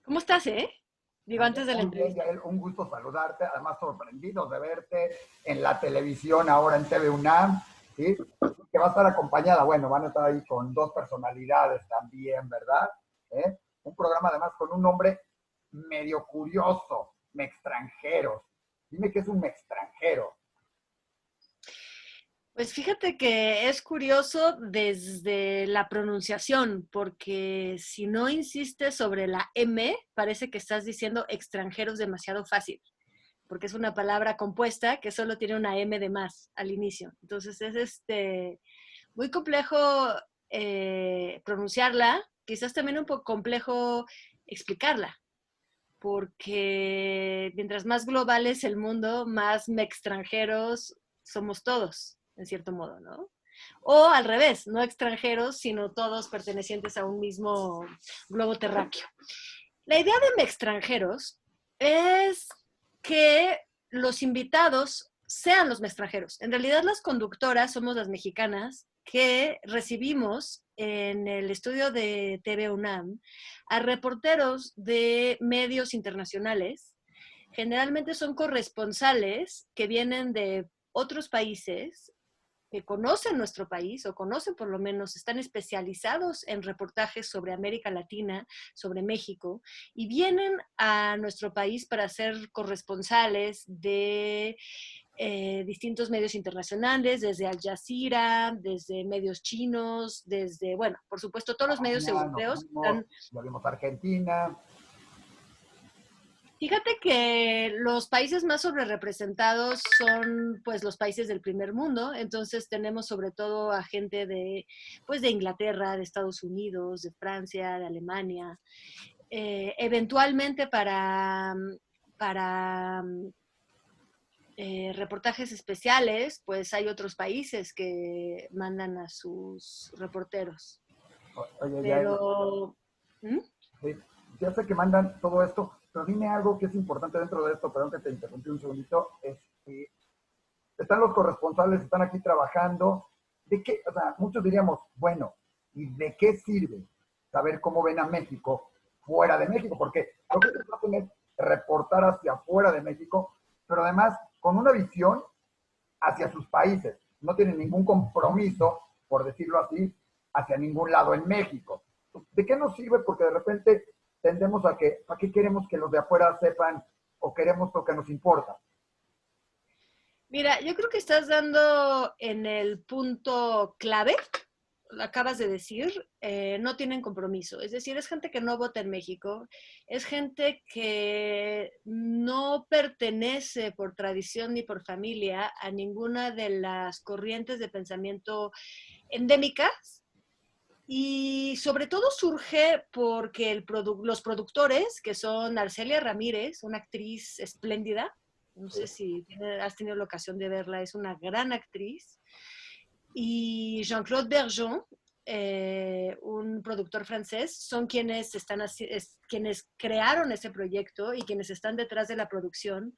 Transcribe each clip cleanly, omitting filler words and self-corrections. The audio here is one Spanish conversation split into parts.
¿Cómo estás, Digo, Muy bien, antes de la muy bien, entrevista. Yael, un gusto saludarte, además sorprendidos de verte en la televisión ahora en TV UNAM, ¿sí? Que va a estar acompañada, bueno, van a estar ahí con dos personalidades también, ¿verdad? Un programa además con un nombre medio curioso, Mextranjeros. Dime qué es un extranjero. Pues fíjate que es curioso desde la pronunciación, porque si no insistes sobre la M, parece que estás diciendo extranjeros demasiado fácil, porque es una palabra compuesta que solo tiene una M de más al inicio. Entonces es muy complejo pronunciarla, quizás también un poco complejo explicarla, porque mientras más global es el mundo, más extranjeros somos todos, en cierto modo, ¿no? O al revés, no extranjeros, sino todos pertenecientes a un mismo globo terráqueo. La idea de extranjeros es que los invitados sean los extranjeros. En realidad las conductoras somos las mexicanas que recibimos en el estudio de TV UNAM a reporteros de medios internacionales. Generalmente son corresponsales que vienen de otros países, que conocen nuestro país o conocen por lo menos, están especializados en reportajes sobre América Latina, sobre México, y vienen a nuestro país para ser corresponsales de distintos medios internacionales, desde Al Jazeera, desde medios chinos, desde, bueno, por supuesto, todos los medios España, nos europeos fuimos, están. ya vimos Argentina. Fíjate que los países más sobrerepresentados son pues los países del primer mundo, entonces tenemos sobre todo a gente pues de Inglaterra, de Estados Unidos, de Francia, de Alemania. Eventualmente para reportajes especiales, pues hay otros países que mandan a sus reporteros. Oye, Yael, Pero, ¿mm? sí, ya sé que mandan todo esto, pero dime algo que es importante dentro de esto, perdón que te interrumpí un segundito, están los corresponsales, están aquí trabajando, ¿de qué? O sea, muchos diríamos, bueno, ¿y de qué sirve saber cómo ven a México fuera de México? Porque lo que ellos hacen es reportar hacia afuera de México, pero además con una visión hacia sus países. No tienen ningún compromiso, por decirlo así, hacia ningún lado en México. ¿De qué nos sirve? Porque de repente tendemos a que, ¿para qué queremos que los de afuera sepan o queremos lo que nos importa? Mira, yo creo que estás dando en el punto clave, lo acabas de decir, no tienen compromiso. Es decir, es gente que no vota en México, es gente que no pertenece por tradición ni por familia a ninguna de las corrientes de pensamiento endémicas. Y sobre todo surge porque los productores, que son Arcelia Ramírez, una actriz espléndida, no sé si has tenido la ocasión de verla, es una gran actriz, y Jean-Claude Bergeon, un productor francés, son quienes crearon ese proyecto y quienes están detrás de la producción.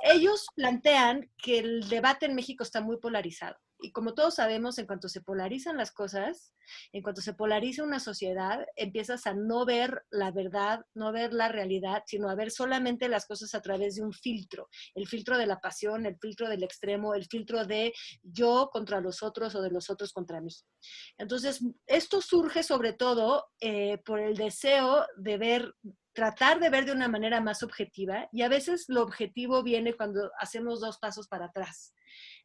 Ellos plantean que el debate en México está muy polarizado. Y como todos sabemos, en cuanto se polarizan las cosas, en cuanto se polariza una sociedad, empiezas a no ver la verdad, no ver la realidad, sino a ver solamente las cosas a través de un filtro. El filtro de la pasión, el filtro del extremo, el filtro de yo contra los otros o de los otros contra mí. Entonces, esto surge sobre todo por el deseo de tratar de ver de una manera más objetiva, y a veces lo objetivo viene cuando hacemos dos pasos para atrás.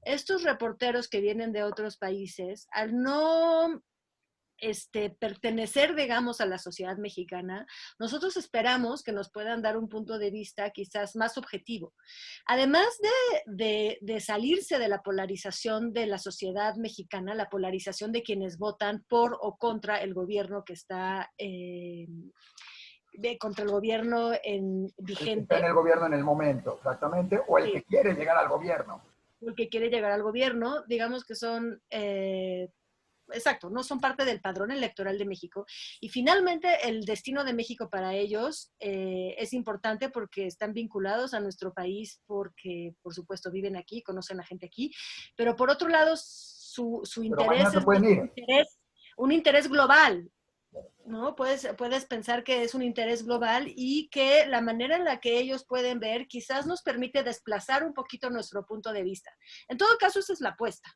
Estos reporteros que vienen de otros países, al no pertenecer, digamos, a la sociedad mexicana, nosotros esperamos que nos puedan dar un punto de vista quizás más objetivo. Además de salirse de la polarización de la sociedad mexicana, la polarización de quienes votan por o contra el gobierno que está contra el gobierno El que está en vigente, el gobierno en el momento, exactamente, o el que sí, quiere llegar al gobierno. el que quiere llegar al gobierno, digamos que son, exacto, no son parte del padrón electoral de México. Y finalmente el destino de México para ellos es importante porque están vinculados a nuestro país, porque por supuesto viven aquí, conocen a gente aquí, pero por otro lado su Pero interés mañana se es pueden ir. un interés global. ¿no? Puedes pensar que es un interés global y que la manera en la que ellos pueden ver quizás nos permite desplazar un poquito nuestro punto de vista. En todo caso, esa es la apuesta,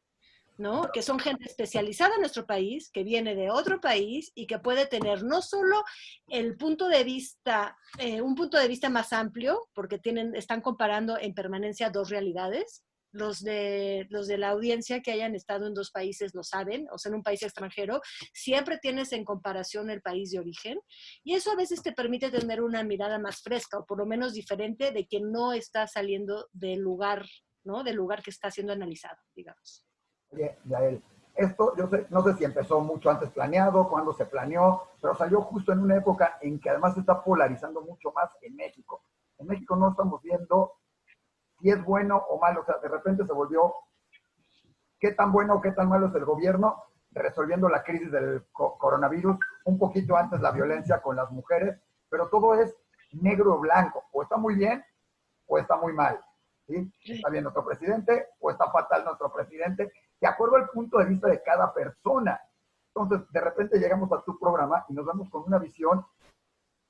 ¿no? Que son gente especializada en nuestro país, que viene de otro país y que puede tener no solo el punto de vista, un punto de vista más amplio, porque están comparando en permanencia dos realidades. Los de la audiencia que hayan estado en dos países lo saben, o sea, en un país extranjero, siempre tienes en comparación el país de origen, y eso a veces te permite tener una mirada más fresca, o por lo menos diferente de quien no está saliendo del lugar, ¿no? Del lugar que está siendo analizado, digamos. Oye, Yael, esto yo sé, no sé si empezó mucho antes planeado, cuándo se planeó, pero salió justo en una época en que además se está polarizando mucho más en México. En México no estamos viendo si es bueno o malo, o sea, de repente se volvió qué tan bueno o qué tan malo es el gobierno resolviendo la crisis del coronavirus, un poquito antes la violencia con las mujeres, pero todo es negro o blanco, o está muy bien o está muy mal. ¿Sí? Está bien nuestro presidente o está fatal nuestro presidente, de acuerdo al punto de vista de cada persona. Entonces, de repente llegamos a tu programa y nos vamos con una visión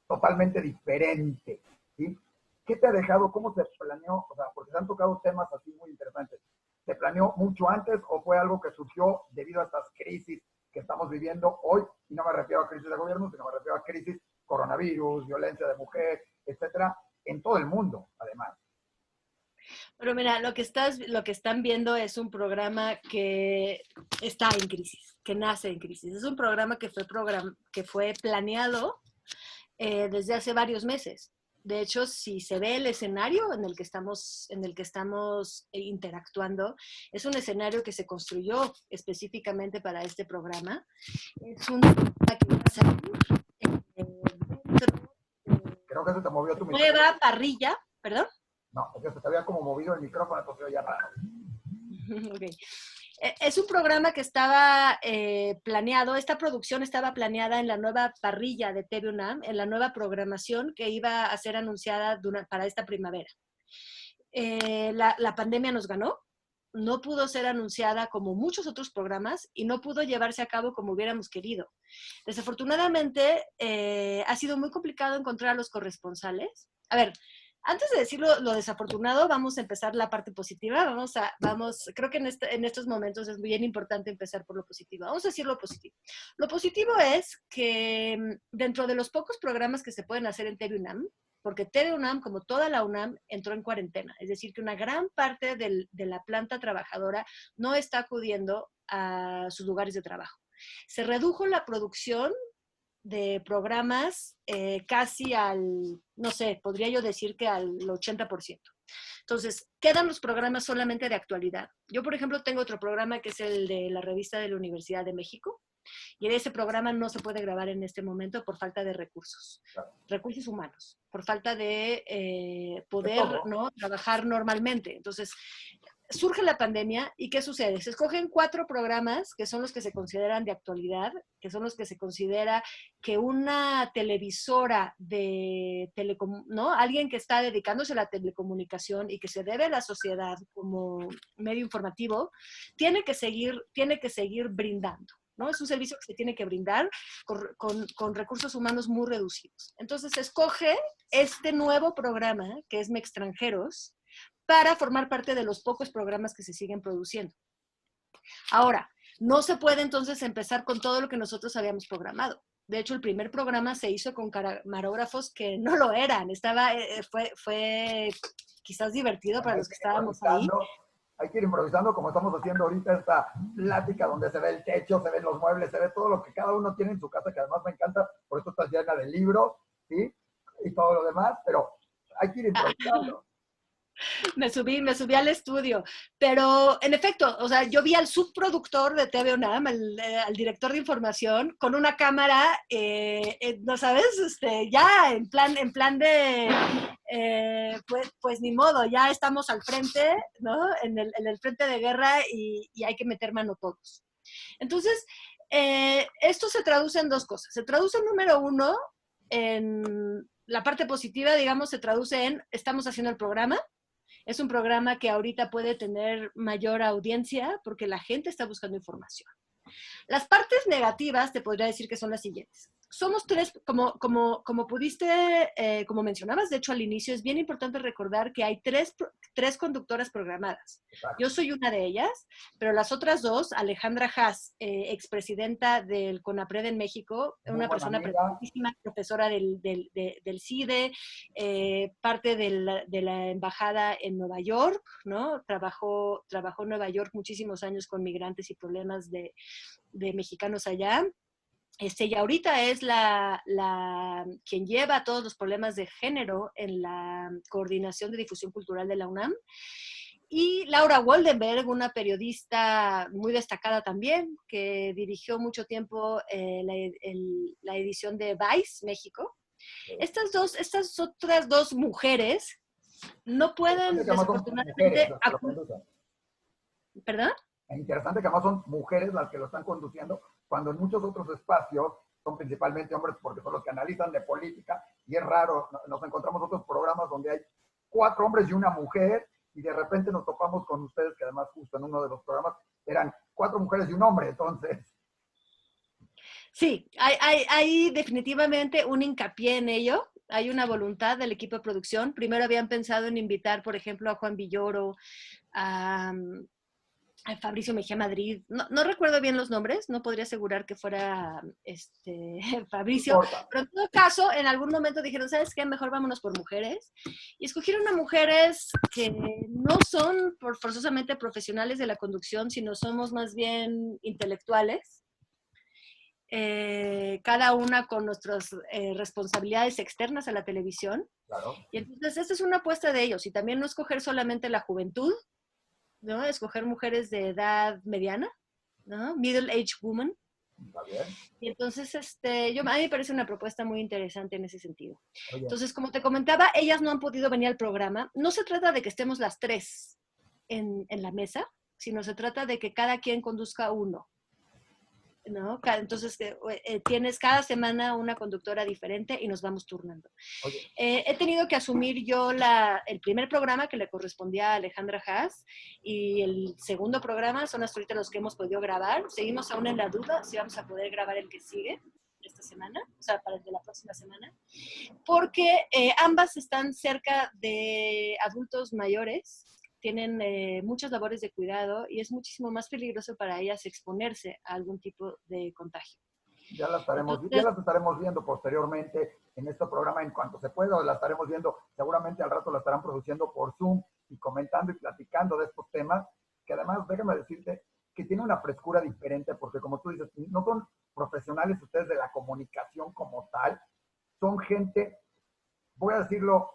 totalmente diferente. ¿Sí? ¿Qué te ha dejado? ¿Cómo se planeó? O sea, porque se han tocado temas así muy interesantes. ¿Se planeó mucho antes o fue algo que surgió debido a estas crisis que estamos viviendo hoy? Y no me refiero a crisis de gobierno, sino me refiero a crisis coronavirus, violencia de mujer, etcétera, en todo el mundo, además. Pero mira, lo que están viendo es un programa que está en crisis, que nace en crisis. Es un programa que fue planeado desde hace varios meses. De hecho, si se ve el escenario en el que estamos interactuando, es un escenario que se construyó específicamente para este programa. Es un programa que va a salir dentro Creo que se te movió tu de micrófono. nueva parrilla, ¿perdón? No, es que se te había como movido el micrófono, entonces ya raro. Okay. Es un programa que estaba planeado, esta producción estaba planeada en la nueva parrilla de TV UNAM, en la nueva programación que iba a ser anunciada para esta primavera. La pandemia nos ganó, no pudo ser anunciada como muchos otros programas y no pudo llevarse a cabo como hubiéramos querido. Desafortunadamente, ha sido muy complicado encontrar a los corresponsales. A ver, antes de decir lo desafortunado, vamos a empezar la parte positiva. Creo que en estos momentos es bien importante empezar por lo positivo. Vamos a decir lo positivo. Lo positivo es que dentro de los pocos programas que se pueden hacer en TV UNAM, porque TV UNAM, como toda la UNAM, entró en cuarentena. Es decir, que una gran parte de la planta trabajadora no está acudiendo a sus lugares de trabajo. Se redujo la producción de programas casi no sé, podría yo decir que al 80%. Entonces, quedan los programas solamente de actualidad. Yo, por ejemplo, tengo otro programa que es el de la revista de la Universidad de México, y ese programa no se puede grabar en este momento por falta de recursos humanos, por falta de poder, ¿no?, trabajar normalmente. Entonces, surge la pandemia y ¿qué sucede? Se escogen 4 programas que son los que se consideran de actualidad, que son los que se considera que una televisora ¿no? Alguien que está dedicándose a la telecomunicación y que se debe a la sociedad como medio informativo, tiene que seguir brindando. ¿No? Es un servicio que se tiene que brindar con recursos humanos muy reducidos. Entonces se escoge este nuevo programa, que es Mextranjeros, para formar parte de los pocos programas que se siguen produciendo. Ahora, no se puede entonces empezar con todo lo que nosotros habíamos programado. De hecho, el primer programa se hizo con camarógrafos que no lo eran. Fue quizás divertido para los que estábamos ahí. Hay que ir improvisando como estamos haciendo ahorita esta plática donde se ve el techo, se ven los muebles, se ve todo lo que cada uno tiene en su casa, que además me encanta, por eso está llena de libros, ¿sí? Y todo lo demás, pero hay que ir improvisando. Me subí al estudio, pero en efecto, o sea, yo vi al subproductor de TV UNAM, al director de información, con una cámara, ¿no sabes? Ya en plan de, pues ni modo, ya estamos al frente, ¿no? En el frente de guerra y hay que meter mano todos. Entonces, esto se traduce en 2 cosas. Se traduce, número 1, en la parte positiva, digamos, se traduce en estamos haciendo el programa. Es un programa que ahorita puede tener mayor audiencia porque la gente está buscando información. Las partes negativas te podría decir que son las siguientes. Somos tres, como pudiste, como mencionabas, de hecho al inicio, es bien importante recordar que hay tres conductoras programadas. Exacto. Yo soy una de ellas, pero las otras dos, Alejandra Haas, expresidenta del CONAPRED en México, Muy una buena persona amiga. preparadísima, profesora del CIDE, parte de la embajada en Nueva York, ¿no? Trabajó en Nueva York muchísimos años con migrantes y problemas de mexicanos allá. Y ahorita es quien lleva todos los problemas de género en la Coordinación de Difusión Cultural de la UNAM. Y Laura Woldenberg, una periodista muy destacada también, que dirigió mucho tiempo la edición de Vice México. Estas otras dos mujeres no pueden, Que además son mujeres desafortunadamente, las que lo conducen. ¿perdón? Es interesante que además son mujeres las que lo están conduciendo, cuando en muchos otros espacios son principalmente hombres porque son los que analizan de política, y es raro, nos encontramos otros programas donde hay 4 hombres y una mujer, y de repente nos topamos con ustedes, que además justo en uno de los programas eran 4 mujeres y un hombre, entonces... Sí, hay definitivamente un hincapié en ello. Hay una voluntad del equipo de producción. Primero habían pensado en invitar, por ejemplo, a Juan Villoro, a, a Fabricio Mejía Madrid. No recuerdo bien los nombres, no podría asegurar que fuera No Fabricio, importa. pero en todo caso, en algún momento dijeron, ¿sabes qué? Mejor vámonos por mujeres. Y escogieron a mujeres que no son forzosamente profesionales de la conducción, sino somos más bien intelectuales. Cada una con nuestras responsabilidades externas a la televisión. Claro. Y entonces esta es una apuesta de ellos. Y también no escoger solamente la juventud, ¿no? Escoger mujeres de edad mediana, ¿no? Middle age woman. Está bien. Y entonces, a mí me parece una propuesta muy interesante en ese sentido. Oye, Entonces, como te comentaba, ellas no han podido venir al programa. No se trata de que estemos las tres en la mesa, sino se trata de que cada quien conduzca uno. ¿No? Entonces tienes cada semana una conductora diferente y nos vamos turnando. oye. He tenido que asumir yo el primer programa que le correspondía a Alejandra Haas, y el segundo programa son hasta ahorita los que hemos podido grabar. Seguimos aún en la duda si vamos a poder grabar el que sigue esta semana, o sea, para el de la próxima semana, porque ambas están cerca de adultos mayores, tienen muchas labores de cuidado y es muchísimo más peligroso para ellas exponerse a algún tipo de contagio. Ya Entonces, las estaremos viendo posteriormente en este programa en cuanto se pueda, o las estaremos viendo, seguramente al rato la estarán produciendo por Zoom y comentando y platicando de estos temas, que además, déjame decirte, que tiene una frescura diferente, porque como tú dices, no son profesionales ustedes de la comunicación como tal, son gente, voy a decirlo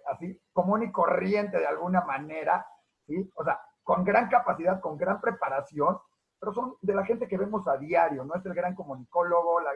así, común y corriente de alguna manera, ¿sí? O sea, con gran capacidad, con gran preparación, pero son de la gente que vemos a diario, no es el gran comunicólogo, la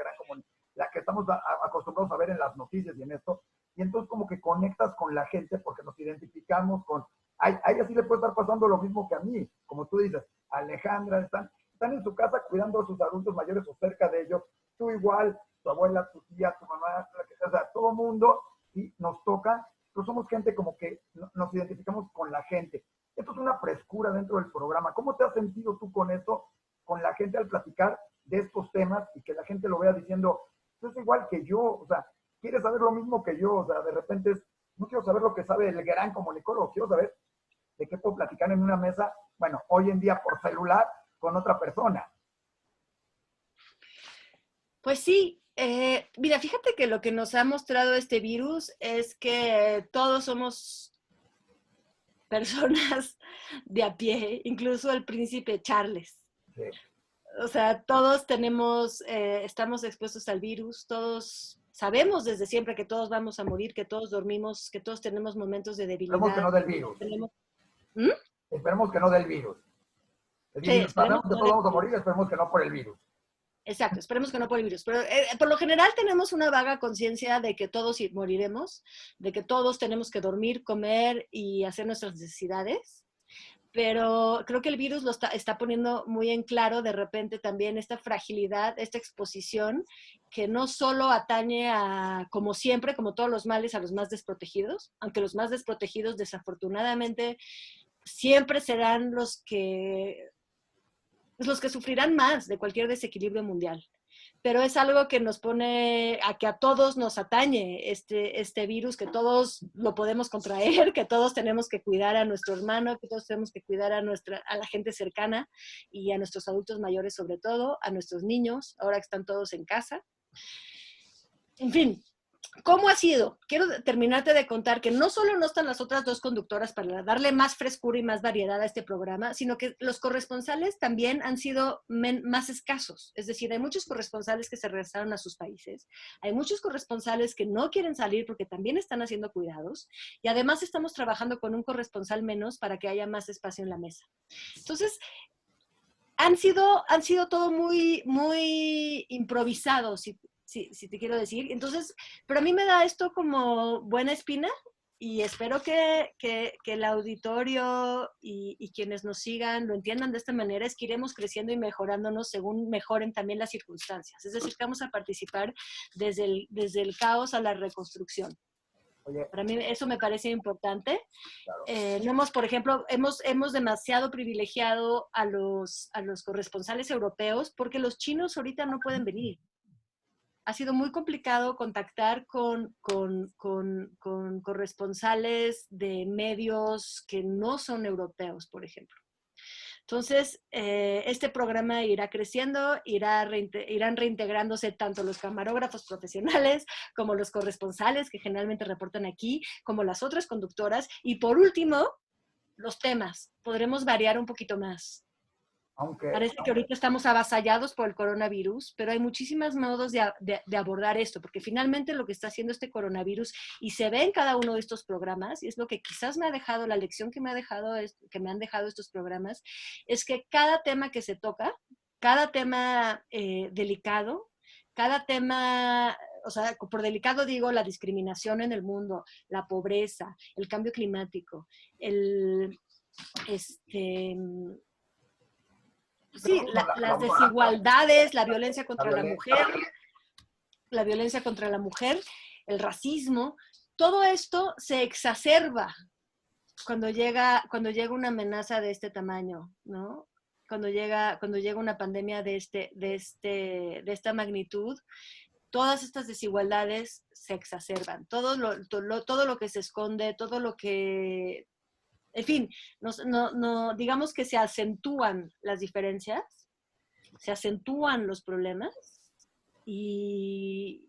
que estamos acostumbrados a ver en las noticias y en esto, y entonces como que conectas con la gente porque nos identificamos con, a ella sí le puede estar pasando lo mismo que a mí, como tú dices, Alejandra, están en su casa cuidando a sus adultos mayores o cerca de ellos, tú igual, tu abuela, tu tía, tu mamá, o sea, todo mundo, y nos toca, pero somos gente como que nos identificamos con la gente. Esto es una frescura dentro del programa. ¿Cómo te has sentido tú con esto, con la gente al platicar de estos temas y que la gente lo vea diciendo, tú es igual que yo, o sea, quieres saber lo mismo que yo, o sea, de repente no quiero saber lo que sabe el gran comunicólogo, quiero saber de qué puedo platicar en una mesa, bueno, hoy en día por celular, con otra persona. pues sí, mira, fíjate que lo que nos ha mostrado este virus es que todos somos personas de a pie, incluso el príncipe Charles. Sí. O sea, todos estamos expuestos al virus, todos sabemos desde siempre que todos vamos a morir, que todos dormimos, que todos tenemos momentos de Esperemos que no debilidad. del virus. ¿Mm? Esperemos que no del virus. Es Sí, decir, esperemos sabemos que que no todos del vamos a virus. morir, esperemos que no por el virus. Exacto, esperemos que no por el virus. Pero por lo general tenemos una vaga conciencia de que todos moriremos, de que todos tenemos que dormir, comer y hacer nuestras necesidades. Pero creo que el virus lo está poniendo muy en claro de repente también esta fragilidad, esta exposición, que no solo atañe a, como siempre, como todos los males, a los más desprotegidos, aunque los más desprotegidos desafortunadamente siempre serán los que pues los que sufrirán más de cualquier desequilibrio mundial. Pero es algo que nos pone a que a todos nos atañe este virus, que todos lo podemos contraer, que todos tenemos que cuidar a nuestro hermano, que todos tenemos que cuidar a la gente cercana y a nuestros adultos mayores sobre todo, a nuestros niños, ahora que están todos en casa. En fin, ¿cómo ha sido? Quiero terminarte de contar que no solo no están las otras dos conductoras para darle más frescura y más variedad a este programa, sino que los corresponsales también han sido más escasos. Es decir, hay muchos corresponsales que se regresaron a sus países, hay muchos corresponsales que no quieren salir porque también están haciendo cuidados, y además estamos trabajando con un corresponsal menos para que haya más espacio en la mesa. Entonces, han sido todo muy, muy improvisados, si te quiero decir. Entonces, pero a mí me da esto como buena espina y espero que el auditorio y quienes nos sigan lo entiendan de esta manera, es que iremos creciendo y mejorándonos según mejoren también las circunstancias. Es decir, que vamos a participar desde el caos a la reconstrucción. Oye, para mí eso me parece importante. claro. No hemos, por ejemplo, hemos demasiado privilegiado a los corresponsales europeos porque los chinos ahorita no pueden venir. Ha sido muy complicado contactar con corresponsales de medios que no son europeos, por ejemplo. Entonces, este programa irá creciendo, irán reintegrándose tanto los camarógrafos profesionales como los corresponsales que generalmente reportan aquí, como las otras conductoras. Y por último, los temas. Podremos variar un poquito más. Parece que ahorita estamos avasallados por el coronavirus, pero hay muchísimos modos de abordar esto, porque finalmente lo que está haciendo este coronavirus, y se ve en cada uno de estos programas, y es lo que quizás me ha dejado, la lección que me han dejado estos programas, es que cada tema que se toca, cada tema delicado, cada tema, o sea, por delicado digo la discriminación en el mundo, la pobreza, el cambio climático, sí, las desigualdades, la violencia contra la mujer, el racismo, todo esto se exacerba cuando llega una amenaza de este tamaño, ¿no? Cuando llega una pandemia de esta magnitud, todas estas desigualdades se exacerban. Todo lo que se esconde, todo lo que... En fin, digamos que se acentúan las diferencias, se acentúan los problemas y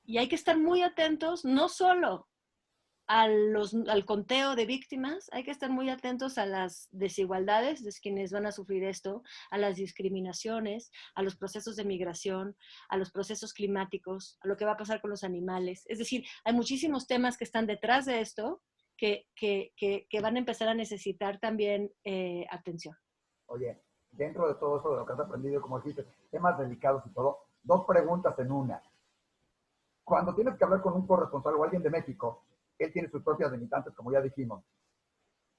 hay que estar muy atentos no solo al conteo de víctimas, hay que estar muy atentos a las desigualdades de quienes van a sufrir esto, a las discriminaciones, a los procesos de migración, a los procesos climáticos, a lo que va a pasar con los animales. Es decir, hay muchísimos temas que están detrás de esto que van a empezar a necesitar también atención. Oye, dentro de todo eso de lo que has aprendido, como dijiste, temas delicados y todo, dos preguntas en una. Cuando tienes que hablar con un corresponsal o alguien de México, él tiene sus propias limitantes, como ya dijimos.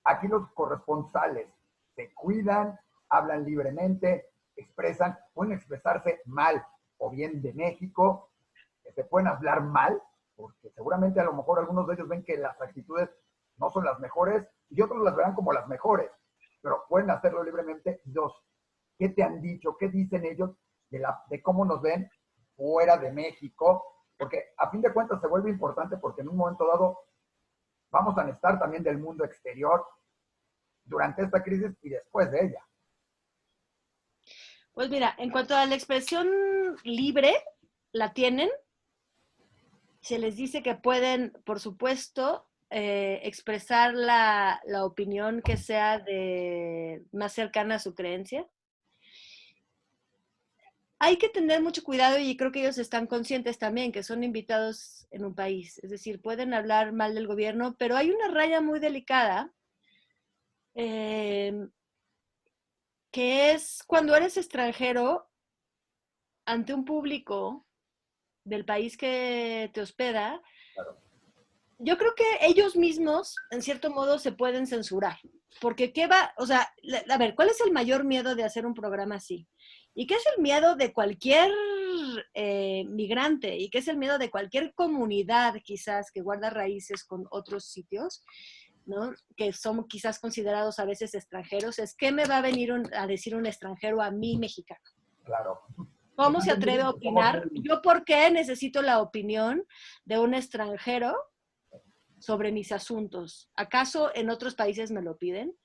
Aquí los corresponsales se cuidan, hablan libremente, pueden expresarse mal o bien de México, se pueden hablar mal, porque seguramente a lo mejor algunos de ellos ven que las actitudes no son las mejores y otros las verán como las mejores, pero pueden hacerlo libremente. Dos, ¿qué te han dicho? ¿Qué dicen ellos de cómo nos ven fuera de México? Porque a fin de cuentas se vuelve importante porque en un momento dado vamos a necesitar también del mundo exterior durante esta crisis y después de ella. Pues mira, en cuanto a la expresión libre, la tienen. Se les dice que pueden, por supuesto, expresar la opinión que sea más cercana a su creencia. Hay que tener mucho cuidado y creo que ellos están conscientes también que son invitados en un país. Es decir, pueden hablar mal del gobierno, pero hay una raya muy delicada que es cuando eres extranjero ante un público del país que te hospeda. Claro. Yo creo que ellos mismos, en cierto modo, se pueden censurar. Porque a ver, ¿cuál es el mayor miedo de hacer un programa así? ¿Y qué es el miedo de cualquier migrante? ¿Y qué es el miedo de cualquier comunidad, quizás, que guarda raíces con otros sitios? ¿no? Que son quizás considerados a veces extranjeros, es ¿qué me va a venir a decir un extranjero a mí, mexicano? Claro. ¿Cómo se atreve a opinar? ¿Yo por qué necesito la opinión de un extranjero sobre mis asuntos? ¿Acaso en otros países me lo piden?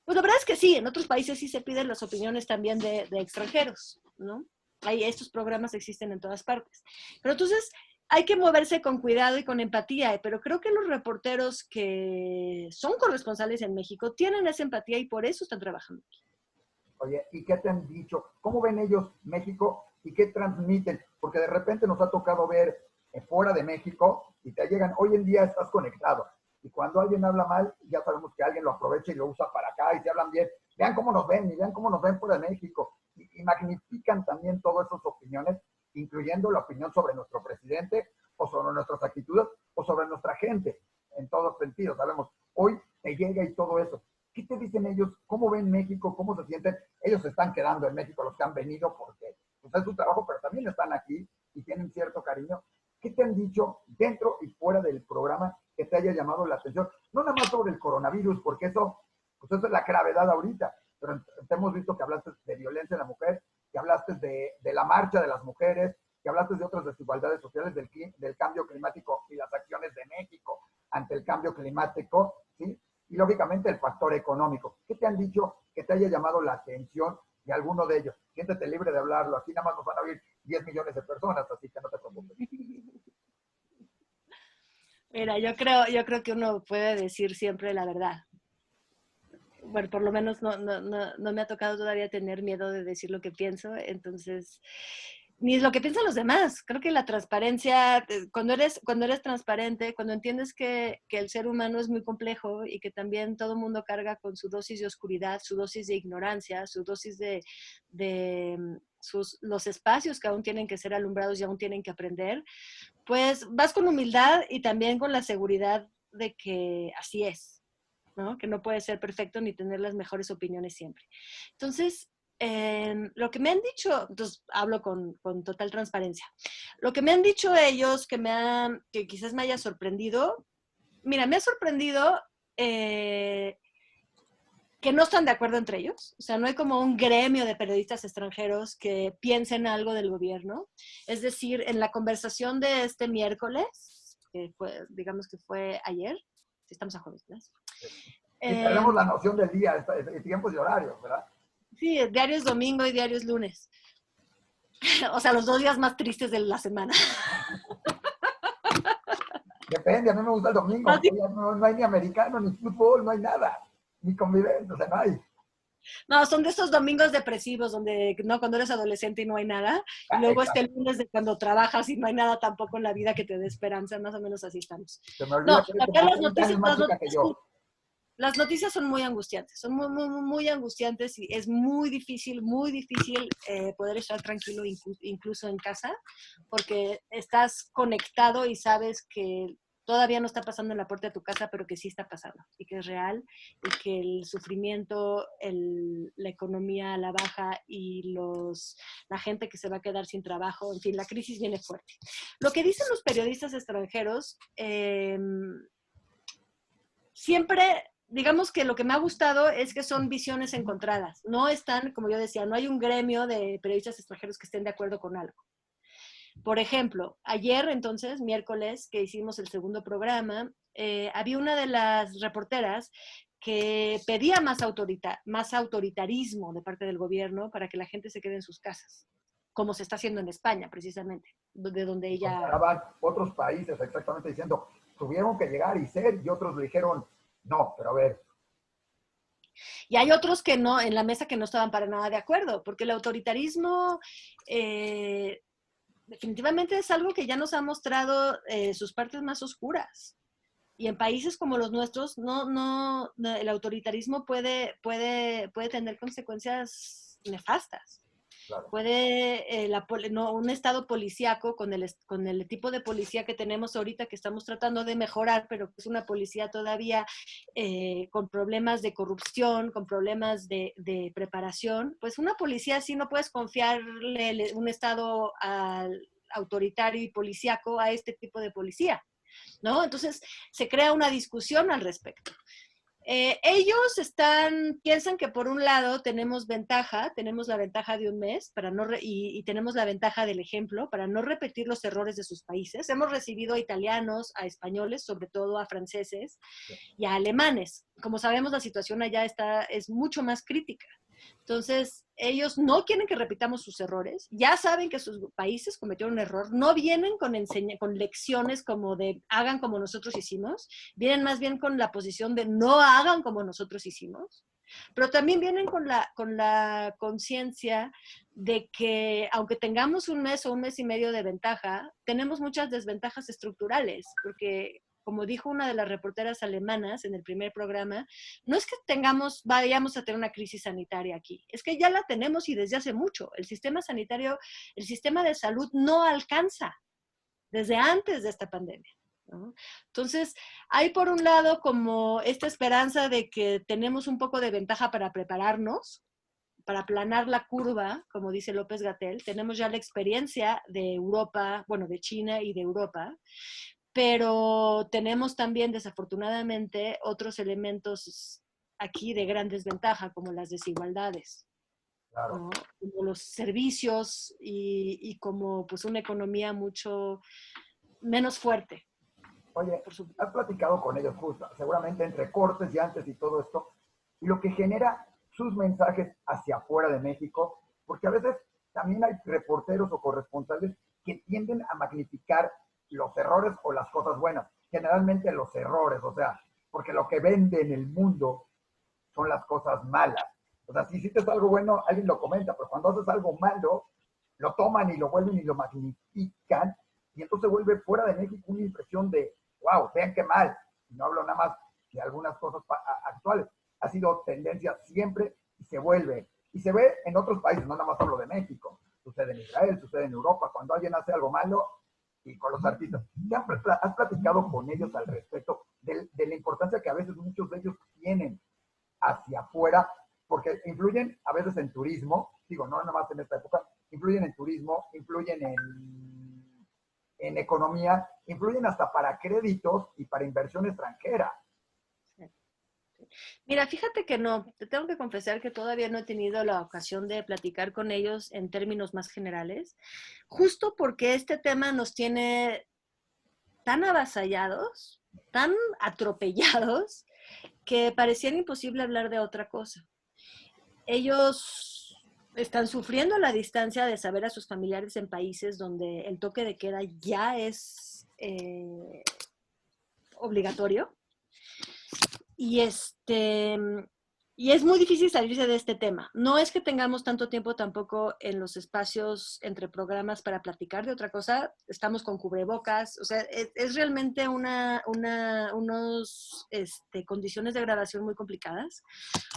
Pues la verdad es que sí, en otros países sí se piden las opiniones también de extranjeros, ¿no? Estos programas existen en todas partes. Pero entonces hay que moverse con cuidado y con empatía, pero creo que los reporteros que son corresponsales en México tienen esa empatía y por eso están trabajando aquí. Oye, ¿y qué te han dicho? ¿Cómo ven ellos México y qué transmiten? Porque de repente nos ha tocado ver fuera de México y te llegan, hoy en día estás conectado. Y cuando alguien habla mal, ya sabemos que alguien lo aprovecha y lo usa para acá y se hablan bien. Vean cómo nos ven y vean cómo nos ven fuera de México. Y magnifican también todas esas opiniones, incluyendo la opinión sobre nuestro presidente o sobre nuestras actitudes o sobre nuestra gente, en todos sentidos. Sabemos, hoy te llega y todo eso. ¿Qué te dicen ellos? ¿Cómo ven México? ¿Cómo se sienten? Ellos se están quedando en México, los que han venido, porque pues, es su trabajo, pero también están aquí y tienen cierto cariño. ¿Qué te han dicho dentro y fuera del programa que te haya llamado la atención? No nada más sobre el coronavirus, porque eso, pues eso es la gravedad ahorita, pero te hemos visto que hablaste de violencia en la mujer, que hablaste de la marcha de las mujeres, que hablaste de otras desigualdades sociales, del cambio climático y las acciones de México ante el cambio climático, ¿sí? Y lógicamente el factor económico. ¿Qué te han dicho que te haya llamado la atención de alguno de ellos? Siéntete libre de hablarlo. Aquí nada más nos van a oír 10 millones de personas, así que no te preocupes. Mira, yo creo que uno puede decir siempre la verdad. Bueno, por lo menos no me ha tocado todavía tener miedo de decir lo que pienso, entonces, ni es lo que piensan los demás. Creo que la transparencia, cuando eres transparente, cuando entiendes que el ser humano es muy complejo y que también todo el mundo carga con su dosis de oscuridad, su dosis de ignorancia, su dosis de los espacios que aún tienen que ser alumbrados y aún tienen que aprender, pues vas con humildad y también con la seguridad de que así es, ¿no? Que no puede ser perfecto ni tener las mejores opiniones siempre. Entonces, lo que me han dicho, entonces hablo con total transparencia, lo que me han dicho ellos que quizás me haya sorprendido, mira, me ha sorprendido que no están de acuerdo entre ellos, o sea, no hay como un gremio de periodistas extranjeros que piensen algo del gobierno, es decir, en la conversación de este miércoles, que fue, digamos que fue ayer, si estamos a jueves, ¿no? Y perdemos la noción del día, de tiempos y horarios, ¿verdad? Sí, diario es domingo y diario es lunes. O sea, los 2 días más tristes de la semana. Depende, a mí me gusta el domingo, no hay ni americano, ni fútbol, no hay nada, ni convivencia, o sea, no hay. No, son de esos domingos depresivos donde, no, cuando eres adolescente y no hay nada, y luego Exacto. el lunes de cuando trabajas y no hay nada tampoco en la vida que te dé esperanza, más o menos así estamos. Se me olvida No, que eres acá como 30 años más chica que yo. las noticias son muy angustiantes, son muy angustiantes y es muy difícil poder estar tranquilo incluso en casa, porque estás conectado y sabes que todavía no está pasando en la puerta de tu casa, pero que sí está pasando y que es real y que el sufrimiento, la economía a la baja y la gente que se va a quedar sin trabajo, en fin, la crisis viene fuerte. Lo que dicen los periodistas extranjeros, siempre, digamos que lo que me ha gustado es que son visiones encontradas. No están, como yo decía, no hay un gremio de periodistas extranjeros que estén de acuerdo con algo. Por ejemplo, ayer entonces, miércoles, que hicimos el segundo programa, había una de las reporteras que pedía más autoritarismo de parte del gobierno para que la gente se quede en sus casas, como se está haciendo en España, precisamente, de donde Y ella... comparaban otros países exactamente diciendo, tuvieron que llegar y ser, y otros le dijeron, no, pero a ver. Y hay otros que no, en la mesa que no estaban para nada de acuerdo, porque el autoritarismo definitivamente es algo que ya nos ha mostrado sus partes más oscuras. Y en países como los nuestros, el autoritarismo puede tener consecuencias nefastas. Claro. Puede un estado policíaco con el tipo de policía que tenemos ahorita, que estamos tratando de mejorar, pero que es una policía todavía con problemas de corrupción, con problemas de preparación, pues una policía así no puedes confiarle un estado autoritario y policíaco a este tipo de policía. ¿no? Entonces se crea una discusión al respecto. Ellos piensan que por un lado tenemos la ventaja de un mes para y tenemos la ventaja del ejemplo para no repetir los errores de sus países. Hemos recibido a italianos, a españoles, sobre todo a franceses y a alemanes. Como sabemos, la situación allá es mucho más crítica. Entonces, ellos no quieren que repitamos sus errores, ya saben que sus países cometieron un error, no vienen con lecciones como de hagan como nosotros hicimos, vienen más bien con la posición de no hagan como nosotros hicimos, pero también vienen con la conciencia de que aunque tengamos un mes o un mes y medio de ventaja, tenemos muchas desventajas estructurales, porque como dijo una de las reporteras alemanas en el primer programa, no es que vayamos a tener una crisis sanitaria aquí, es que ya la tenemos y desde hace mucho. El sistema sanitario, el sistema de salud no alcanza desde antes de esta pandemia, ¿no? Entonces, hay por un lado como esta esperanza de que tenemos un poco de ventaja para prepararnos, para aplanar la curva, como dice López-Gatell. Tenemos ya la experiencia de Europa, bueno, de China y de Europa, pero tenemos también desafortunadamente otros elementos aquí de gran desventaja, como las desigualdades, Claro. ¿no? Como los servicios y como pues una economía mucho menos fuerte. Oye, has platicado con ellos justo, seguramente entre cortes y antes y todo esto, y lo que genera sus mensajes hacia afuera de México, porque a veces también hay reporteros o corresponsales que tienden a magnificar los errores o las cosas buenas, generalmente los errores, o sea, porque lo que vende en el mundo son las cosas malas. O sea, si hiciste algo bueno, alguien lo comenta, pero cuando haces algo malo, lo toman y lo vuelven y lo magnifican, y entonces vuelve fuera de México una impresión de, wow, vean qué mal. Y no hablo nada más de algunas cosas actuales. Ha sido tendencia siempre y se vuelve. Y se ve en otros países, no nada más hablo de México. Sucede en Israel, sucede en Europa. Cuando alguien hace algo malo, y con los artistas, ¿has platicado con ellos al respecto de la importancia que a veces muchos de ellos tienen hacia afuera? Porque influyen a veces en turismo, digo, no nada más en esta época, influyen en turismo, influyen en economía, influyen hasta para créditos y para inversión extranjera. Mira, fíjate que no, te tengo que confesar que todavía no he tenido la ocasión de platicar con ellos en términos más generales, justo porque este tema nos tiene tan avasallados, tan atropellados, que parecía imposible hablar de otra cosa. Ellos están sufriendo la distancia de saber a sus familiares en países donde el toque de queda ya es obligatorio. Y y es muy difícil salirse de este tema. No es que tengamos tanto tiempo tampoco en los espacios entre programas para platicar de otra cosa. Estamos con cubrebocas. O sea, es realmente unos condiciones de grabación muy complicadas.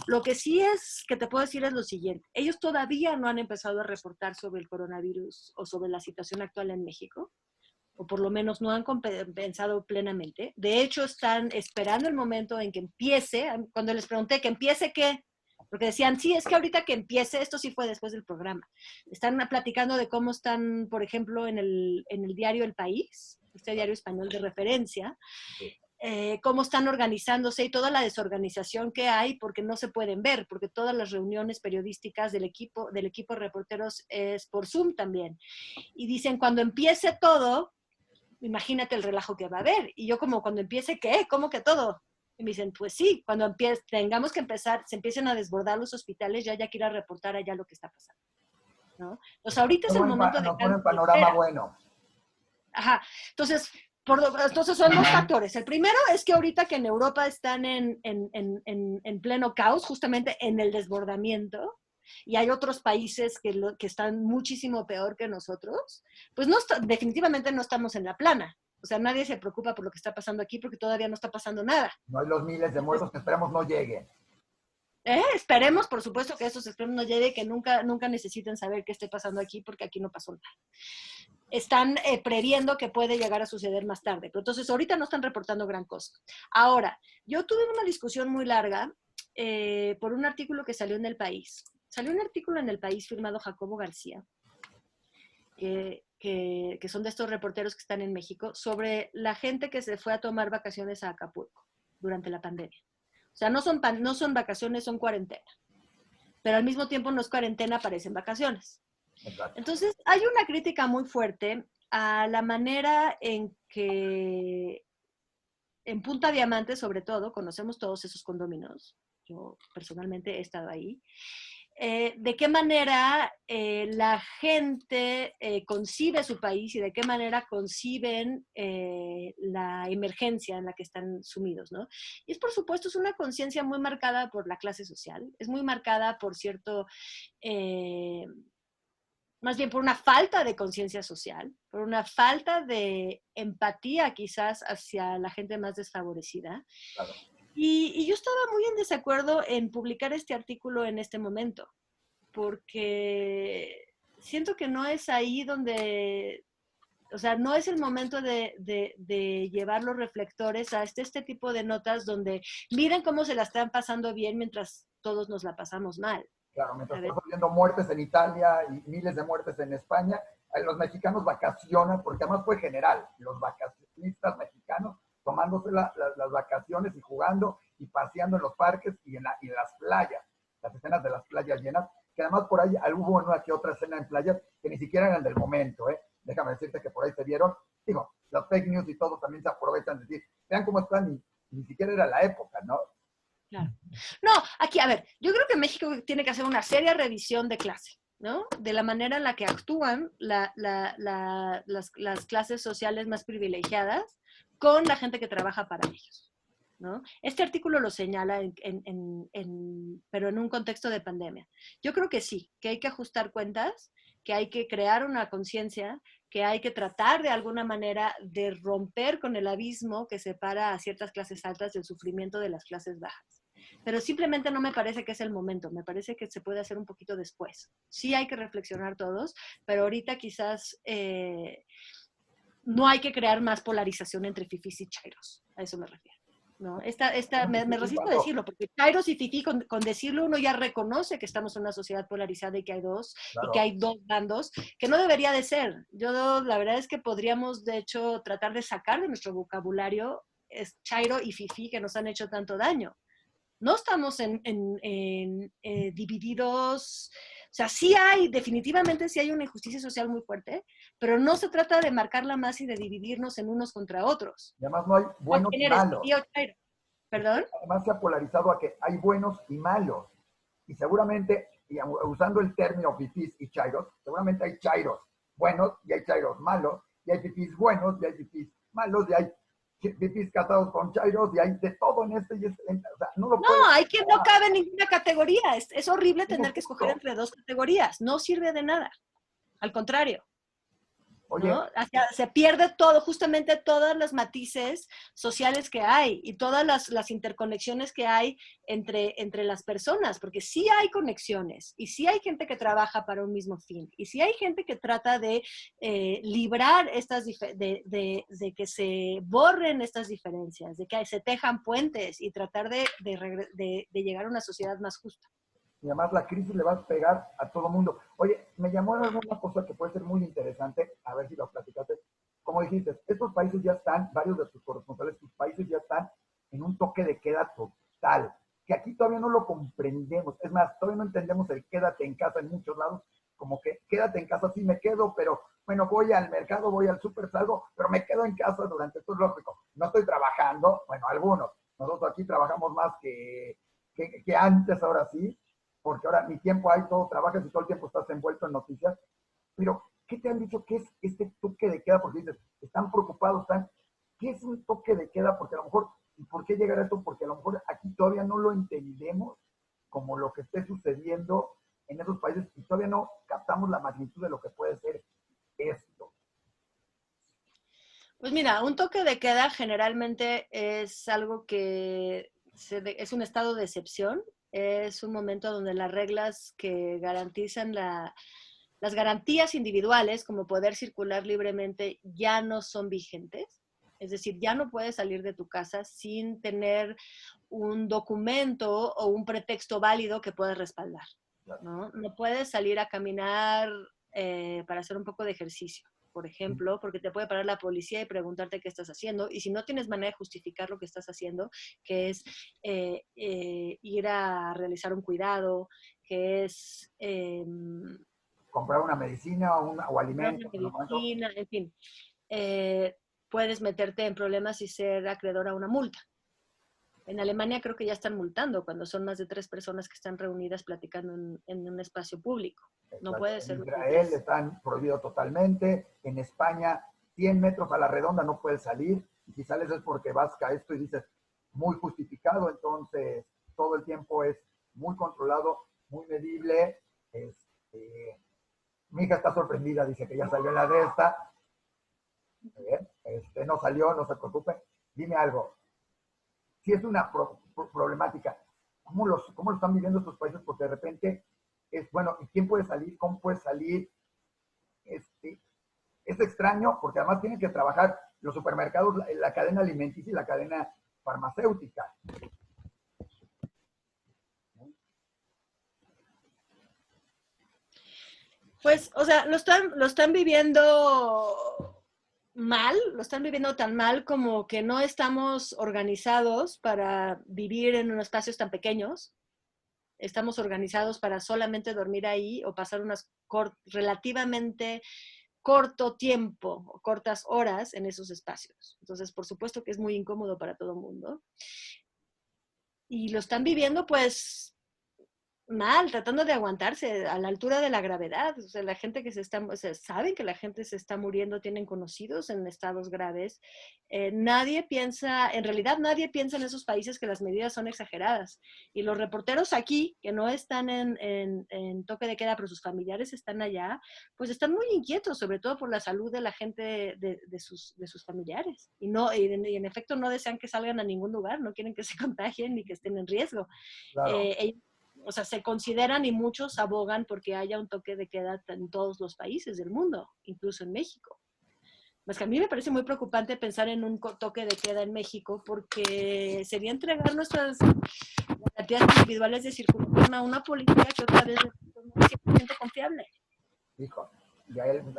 Lo que sí es que te puedo decir es lo siguiente. Ellos todavía no han empezado a reportar sobre el coronavirus o sobre la situación actual en México, o por lo menos no han pensado plenamente. De hecho, están esperando el momento en que empiece. Cuando les pregunté que empiece, ¿qué? Porque decían, sí, es que ahorita que empiece, esto sí fue después del programa. Están platicando de cómo están, por ejemplo, en el diario El País, este diario español de referencia, cómo están organizándose y toda la desorganización que hay porque no se pueden ver, porque todas las reuniones periodísticas del equipo de reporteros es por Zoom también. Y dicen, cuando empiece todo, imagínate el relajo que va a haber. Y yo como, cuando empiece, ¿qué? ¿Cómo que todo? Y me dicen, pues sí, cuando tengamos que empezar, se empiecen a desbordar los hospitales, ya hay que ir a reportar allá lo que está pasando, ¿no? Entonces ahorita es el momento de... Nos pone un panorama bueno. Ajá, entonces, entonces son dos factores. El primero es que ahorita que en Europa están en pleno caos, justamente en el desbordamiento, y hay otros países que están muchísimo peor que nosotros, pues definitivamente no estamos en la plana. O sea, nadie se preocupa por lo que está pasando aquí porque todavía no está pasando nada. No hay los miles de muertos que esperamos no lleguen. Esperemos, por supuesto, que esos extremos no lleguen, que nunca necesiten saber qué esté pasando aquí, porque aquí no pasó nada. Están previendo que puede llegar a suceder más tarde, pero entonces ahorita no están reportando gran cosa. Ahora, yo tuve una discusión muy larga por un artículo que salió en El País. Salió un artículo en El País firmado Jacobo García, que que son de estos reporteros que están en México, sobre la gente que se fue a tomar vacaciones a Acapulco durante la pandemia. O sea, no son vacaciones, son cuarentena. Pero al mismo tiempo no es cuarentena, parecen vacaciones. Exacto. Entonces, hay una crítica muy fuerte a la manera en que, en Punta Diamante sobre todo, conocemos todos esos condóminos, yo personalmente he estado ahí, de qué manera la gente concibe su país y de qué manera conciben la emergencia en la que están sumidos, ¿no? Y es, por supuesto, es una conciencia muy marcada por la clase social, es muy marcada por cierto, más bien por una falta de conciencia social, por una falta de empatía quizás hacia la gente más desfavorecida. Claro. Y yo estaba muy en desacuerdo en publicar este artículo en este momento, porque siento que no es ahí donde, o sea, no es el momento de llevar los reflectores a este tipo de notas donde miren cómo se la están pasando bien mientras todos nos la pasamos mal. Claro, mientras ¿Sabes? estás viendo muertes en Italia y miles de muertes en España, los mexicanos vacacionan, porque además fue general, los vacacionistas mexicanos tomándose las vacaciones y jugando y paseando en los parques y en las playas, las escenas de las playas llenas, que además por ahí hubo una que otra escena en playas que ni siquiera eran del momento, ¿eh? Déjame decirte que por ahí se vieron, digo, los fake news y todo también se aprovechan de decir, vean cómo están, ni siquiera era la época, ¿no? Claro. No, aquí, a ver, yo creo que México tiene que hacer una seria revisión de clase, ¿no? De la manera en la que actúan las clases sociales más privilegiadas con la gente que trabaja para ellos, ¿no? Este artículo lo señala, pero en un contexto de pandemia. Yo creo que sí, que hay que ajustar cuentas, que hay que crear una conciencia, que hay que tratar de alguna manera de romper con el abismo que separa a ciertas clases altas del sufrimiento de las clases bajas. Pero simplemente no me parece que es el momento, me parece que se puede hacer un poquito después. Sí hay que reflexionar todos, pero ahorita quizás no hay que crear más polarización entre fifís y chairos, a eso me refiero. ¿No? Me resisto a decirlo, porque chairos y fifí, con decirlo uno ya reconoce que estamos en una sociedad polarizada y que hay dos, Claro. y que hay dos bandos, que no debería de ser. Yo la verdad es que podríamos, de hecho, tratar de sacar de nuestro vocabulario es chairo y fifí que nos han hecho tanto daño. No estamos divididos, o sea, definitivamente sí hay una injusticia social muy fuerte, pero no se trata de marcarla más y de dividirnos en unos contra otros. Y además no hay buenos ¿Quién y eres, malos. fifí o chairo? ¿Perdón? Además se ha polarizado a que hay buenos y malos. Y seguramente, y usando el término fifís y chairos, seguramente hay chairos buenos y hay chairos malos, y hay fifís buenos y hay fifís malos, y hay fifís casados con chairos, y hay de todo en este. O sea, no lo No, puedes. hay quien no cabe en ninguna categoría. Es horrible Tiene tener un que escoger punto. entre dos categorías. No sirve de nada. Al contrario. Oye, ¿No? Se pierde todo, justamente todas las matices sociales que hay y todas las interconexiones que hay entre las personas, porque sí hay conexiones y sí hay gente que trabaja para un mismo fin y sí hay gente que trata de librar de que se borren estas diferencias, de que se tejan puentes y tratar de llegar a una sociedad más justa. y además la crisis le va a pegar a todo mundo. Oye, me llamó alguna cosa que puede ser muy interesante, a ver si lo platicaste. Como dijiste, estos países ya están, varios de tus corresponsales, tus países ya están en un toque de queda total, que aquí todavía no lo comprendemos. Es más, todavía no entendemos el quédate en casa en muchos lados, como que quédate en casa, sí me quedo, pero bueno, voy al mercado, voy al súper, salgo, pero me quedo en casa durante todo, lógico. No estoy trabajando, bueno, algunos. Nosotros aquí trabajamos más que antes, ahora sí, porque ahora ni tiempo hay, todo trabajas y todo el tiempo estás envuelto en noticias. Pero, ¿qué te han dicho que es este toque de queda? Porque dices, están preocupados, ¿qué es un toque de queda? Porque a lo mejor, ¿y por qué llegar a esto? Porque a lo mejor aquí todavía no lo entendemos como lo que esté sucediendo en esos países y todavía no captamos la magnitud de lo que puede ser esto. Pues mira, un toque de queda generalmente es algo que es un estado de excepción, es un momento donde las reglas que garantizan las garantías individuales, como poder circular libremente, ya no son vigentes. Es decir, ya no puedes salir de tu casa sin tener un documento o un pretexto válido que puedas respaldar, ¿no? No puedes salir a caminar para hacer un poco de ejercicio. por ejemplo, porque te puede parar la policía y preguntarte qué estás haciendo, y si no tienes manera de justificar lo que estás haciendo, que es ir a realizar un cuidado, que es comprar una medicina o comprar una alimentos en el momento. medicina, en fin, puedes meterte en problemas y ser acreedor a una multa. En Alemania creo que ya están multando cuando son más de 3 personas que están reunidas platicando en un espacio público. No puede En ser más de Israel 3. están prohibidos totalmente. En España, 100 metros a la redonda no puedes salir. Y si sales es porque vas a esto y dices muy justificado. Entonces, todo el tiempo es muy controlado, muy medible. Mi hija está sorprendida, dice que ya salió en la de esta. No salió, no se preocupe. Dime algo. Si es una problemática, ¿cómo lo están viviendo estos países? Porque de repente es, bueno, ¿y quién puede salir? ¿Cómo puede salir? Es extraño porque además tienen que trabajar los supermercados, la cadena alimenticia y la cadena farmacéutica. Pues, o sea, lo están viviendo mal, lo están viviendo tan mal como que no estamos organizados para vivir en unos espacios tan pequeños. Estamos organizados para solamente dormir ahí o pasar unas relativamente corto tiempo o cortas horas en esos espacios. Entonces, por supuesto que es muy incómodo para todo el mundo. Y lo están viviendo, pues, mal, tratando de aguantarse a la altura de la gravedad. O sea, la gente que o sea, saben que la gente se está muriendo, tienen conocidos en estados graves. Nadie piensa, en realidad nadie piensa en esos países que las medidas son exageradas. Y los reporteros aquí, que no están en toque de queda, pero sus familiares están allá, pues están muy inquietos, sobre todo por la salud de la gente de sus familiares. Y en efecto no desean que salgan a ningún lugar, no quieren que se contagien ni que estén en riesgo. Claro. Ellos, o sea, se consideran y muchos abogan porque haya un toque de queda en todos los países del mundo, incluso en México. Más que a mí me parece muy preocupante pensar en un toque de queda en México porque sería entregar nuestras garantías individuales de circulación a una política que otra vez no es 100% confiable. Hijo,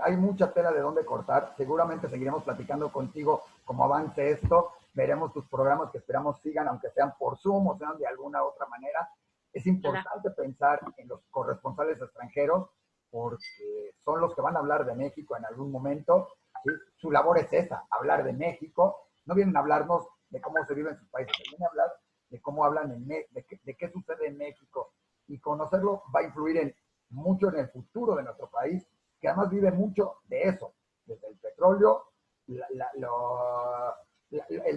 hay mucha tela de dónde cortar. Seguramente seguiremos platicando contigo como avance esto. Veremos tus programas que esperamos sigan, aunque sean por Zoom o sean de alguna otra manera. Es importante pensar en los corresponsales extranjeros porque son los que van a hablar de México en algún momento. ¿Sí? Su labor es esa, hablar de México. No vienen a hablarnos de cómo se vive en sus países, vienen a hablar de cómo hablan de qué sucede en México. Y conocerlo va a influir mucho en el futuro de nuestro país, que además vive mucho de eso, desde el petróleo, el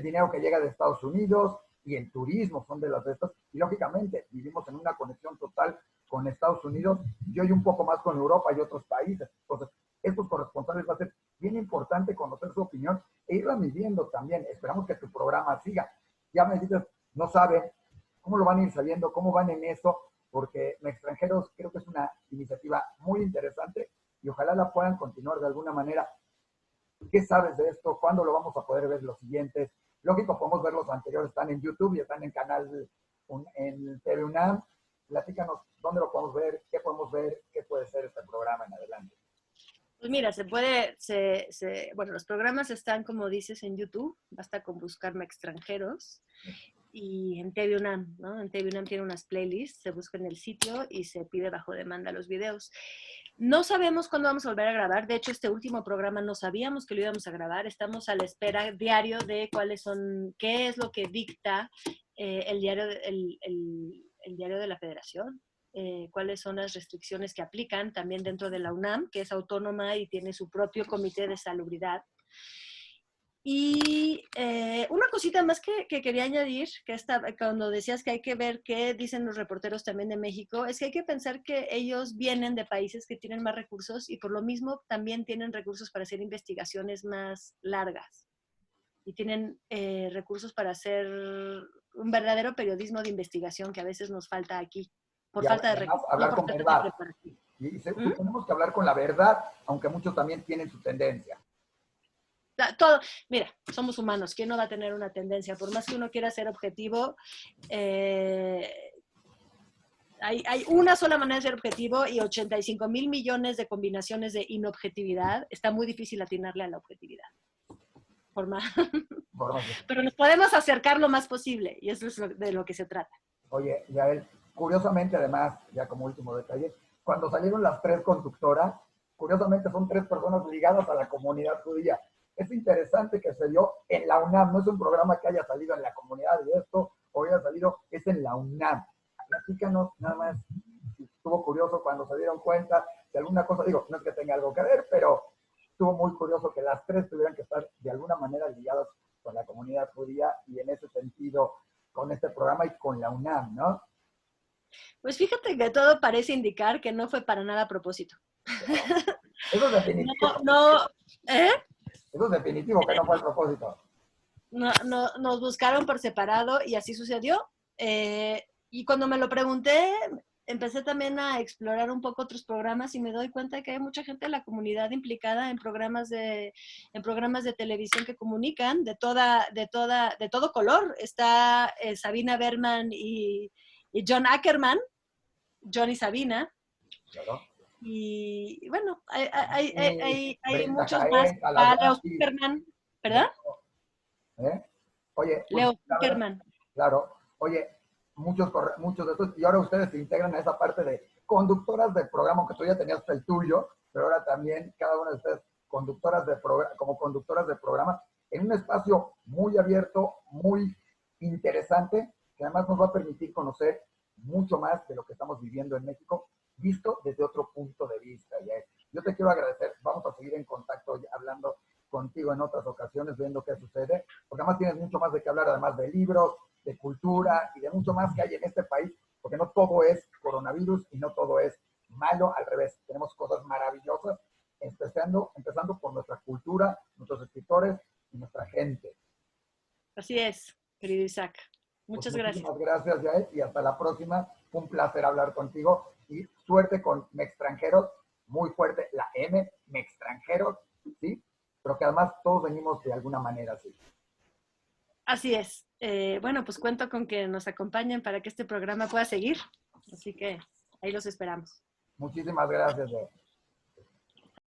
dinero que llega de Estados Unidos y el turismo son de las de estas. Y lógicamente vivimos en una conexión total con Estados Unidos y hoy un poco más con Europa y otros países. Entonces, estos corresponsales va a ser bien importante conocer su opinión e irla midiendo también. Esperamos que tu programa siga. Ya me dices, no saben cómo lo van a ir sabiendo, cómo van en eso, porque Extranjeros creo que es una iniciativa muy interesante y ojalá la puedan continuar de alguna manera. ¿Qué sabes de esto? ¿Cuándo lo vamos a poder ver los siguientes? Lógico, podemos ver los anteriores, están en YouTube y están en canal en TV UNAM. Platícanos dónde lo podemos ver, qué puede ser este programa en adelante. Pues mira, bueno, los programas están, como dices, en YouTube, basta con buscarme Extranjeros, y en TV UNAM, ¿no? En TV UNAM tiene unas playlists, se busca en el sitio y se pide bajo demanda los videos. No sabemos cuándo vamos a volver a grabar, de hecho este último programa no sabíamos que lo íbamos a grabar, estamos a la espera diario de qué es lo que dicta el diario de la Federación. Cuáles son las restricciones que aplican también dentro de la UNAM, que es autónoma y tiene su propio comité de salubridad. Y una cosita más que quería añadir, cuando decías que hay que ver qué dicen los reporteros también de México, es que hay que pensar que ellos vienen de países que tienen más recursos y por lo mismo también tienen recursos para hacer investigaciones más largas y tienen recursos para hacer un verdadero periodismo de investigación que a veces nos falta aquí. Por falta de además, recursos, no hablar por con falta de verdad. preparación. Y tenemos que hablar con la verdad, aunque muchos también tienen su tendencia. Mira, somos humanos, ¿quién no va a tener una tendencia? Por más que uno quiera ser objetivo, Hay una sola manera de ser objetivo y 85,000 millones de combinaciones de inobjetividad. Está muy difícil atinarle a la objetividad. Pero nos podemos acercar lo más posible y eso es de lo que se trata. Oye, Yael, curiosamente además, ya como último detalle, cuando salieron las 3 conductoras, curiosamente son 3 personas ligadas a la comunidad judía. Es interesante que se dio en la UNAM, no es un programa que haya salido en la comunidad de esto, o haya salido, es en la UNAM. Platícanos nada más, si estuvo curioso cuando se dieron cuenta de alguna cosa, digo, no es que tenga algo que ver, pero estuvo muy curioso que las 3 tuvieran que estar de alguna manera ligadas con la comunidad judía y en ese sentido con este programa y con la UNAM, ¿no? Pues fíjate que todo parece indicar que no fue para nada a propósito. Eso es definitivo. No, ¿eh? Eso es definitivo que no fue el propósito. No, nos buscaron por separado y así sucedió. Y cuando me lo pregunté, empecé también a explorar un poco otros programas y me doy cuenta de que hay mucha gente de la comunidad implicada en programas de televisión que comunican de todo color. Está Sabina Berman y John Ackerman, John y Sabina. Claro. Y bueno, hay muchos más. Jaén, Leo Salazar, Zuckerman, ¿verdad? ¿eh? Oye, pues, Leo Zuckerman. Claro. Oye, muchos de estos, y ahora ustedes se integran a esa parte de conductoras de programa, aunque tú ya tenías el tuyo, pero ahora también cada una de ustedes como conductoras de programa, en un espacio muy abierto, muy interesante, que además nos va a permitir conocer mucho más de lo que estamos viviendo en México, visto desde otro punto de vista. Yo te quiero agradecer, vamos a seguir en contacto hablando contigo en otras ocasiones, viendo qué sucede, porque además tienes mucho más de qué hablar, además de libros, de cultura y de mucho más que hay en este país, porque no todo es coronavirus y no todo es malo, al revés, tenemos cosas maravillosas, empezando por nuestra cultura, nuestros escritores y nuestra gente. Así es, querido Isaac. Muchas gracias. Muchísimas gracias, Yael, y hasta la próxima. Fue un placer hablar contigo y suerte con Mextranjeros, muy fuerte la M, Mextranjeros, ¿sí? Pero que además todos venimos de alguna manera así. Así es. Bueno, pues cuento con que nos acompañen para que este programa pueda seguir. Así que ahí los esperamos. Muchísimas gracias, Yael.